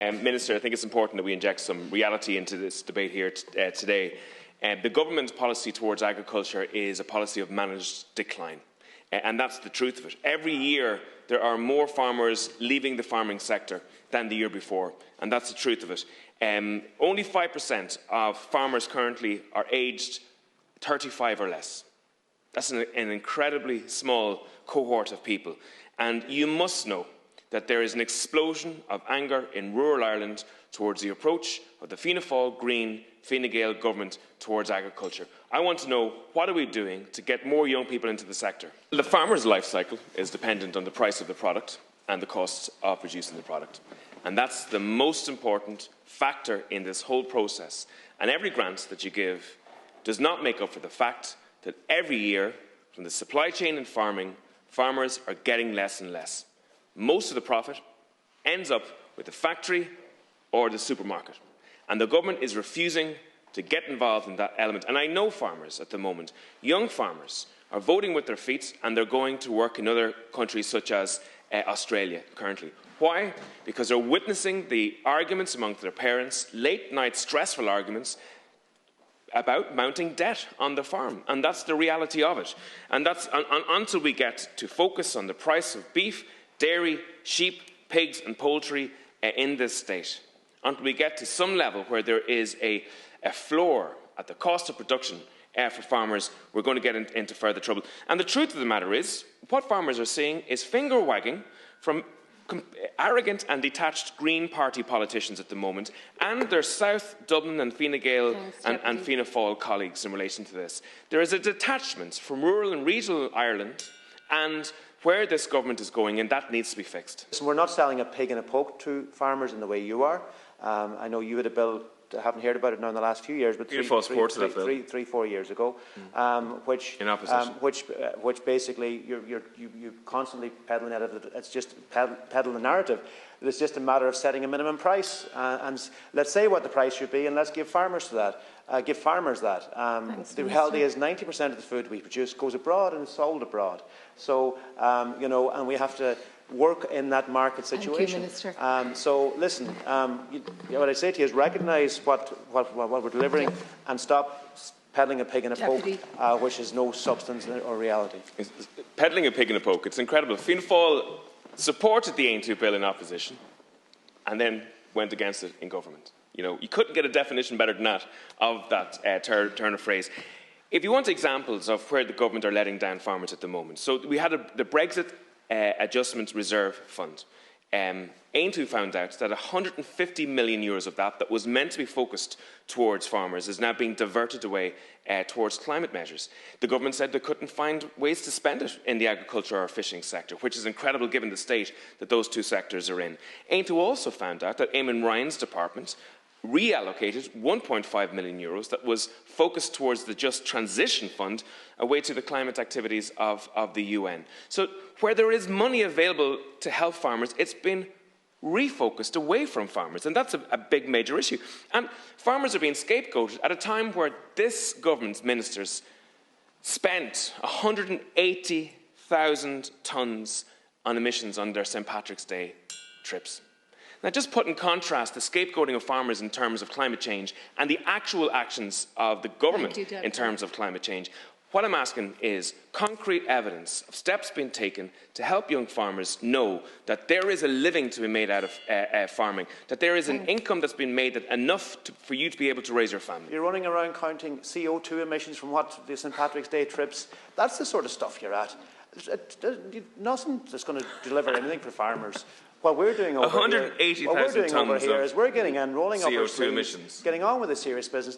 Minister, I think it's important that we inject some reality into this debate here today. The government's policy towards agriculture is a policy of managed decline, and that's the truth of it. Every year there are more farmers leaving the farming sector than the year before, and that's the truth of it. Only 5% of farmers currently are aged 35 or less. That's an incredibly small cohort of people, and you must know that there is an explosion of anger in rural Ireland towards the approach of the Fianna Fáil, Green, Fine Gael government towards agriculture. I want to know, what are we doing to get more young people into the sector? The farmer's life cycle is dependent on the price of the product and the costs of producing the product. And that's the most important factor in this whole process. And every grant that you give does not make up for the fact that every year, from the supply chain in farming, farmers are getting less and less. Most of the profit ends up with the factory or the supermarket. And the government is refusing to get involved in that element. And I know farmers at the moment, young farmers, are voting with their feet and they're going to work in other countries such as Australia currently. Why? Because they're witnessing the arguments amongst their parents, late-night stressful arguments, about mounting debt on the farm, and that's the reality of it. And that's until we get to focus on the price of beef, dairy, sheep, pigs and poultry in this state, until we get to some level where there is a floor at the cost of production for farmers, we're going to get into further trouble. And the truth of the matter is, what farmers are seeing is finger-wagging from arrogant and detached Green Party politicians at the moment, and their South Dublin and Fine Gael and Fianna Fáil colleagues in relation to this. There is a detachment from rural and regional Ireland and where this government is going, and that needs to be fixed. So we're not selling a pig in a poke to farmers in the way you are. I know you had a bill, I haven't heard about it now in the last few years, but 3-4 years ago, which basically you're constantly peddling at it. It's just peddling the narrative. It's just a matter of setting a minimum price, and let's say what the price should be, and let's give farmers that. Thanks, the reality is 90% of the food we produce goes abroad and is sold abroad. So and we have to work in that market situation. Thank you, Minister. So listen, what I say to you is recognise what we're delivering and stop peddling a pig in a poke, which has no substance or reality. Peddling a pig in a poke, it's incredible. Fianna Fáil supported the Aontú Bill in opposition and then went against it in government. You couldn't get a definition better than that of that turn of phrase. If you want examples of where the government are letting down farmers at the moment, so we had the Brexit Adjustment Reserve Fund. Aontú found out that €150 million of that was meant to be focused towards farmers is now being diverted away towards climate measures. The government said they couldn't find ways to spend it in the agriculture or fishing sector, which is incredible given the state that those two sectors are in. Aontú also found out that Eamon Ryan's department reallocated €1.5 million that was focused towards the Just Transition Fund away to the climate activities of the UN. So where there is money available to help farmers, it's been refocused away from farmers, and that's a big major issue. And farmers are being scapegoated at a time where this government's ministers spent 180,000 tonnes on emissions on their St Patrick's Day trips. Now, just put in contrast the scapegoating of farmers in terms of climate change and the actual actions of the government in terms of climate change. What I'm asking is concrete evidence of steps being taken to help young farmers know that there is a living to be made out of farming, that there is an income that's been made enough for you to be able to raise your family. You're running around counting CO2 emissions from the St Patrick's Day trips. That's the sort of stuff you're at. Nothing that's going to deliver anything for farmers. What we're doing over here is we're getting in, rolling up our sleeves, getting on with the serious business.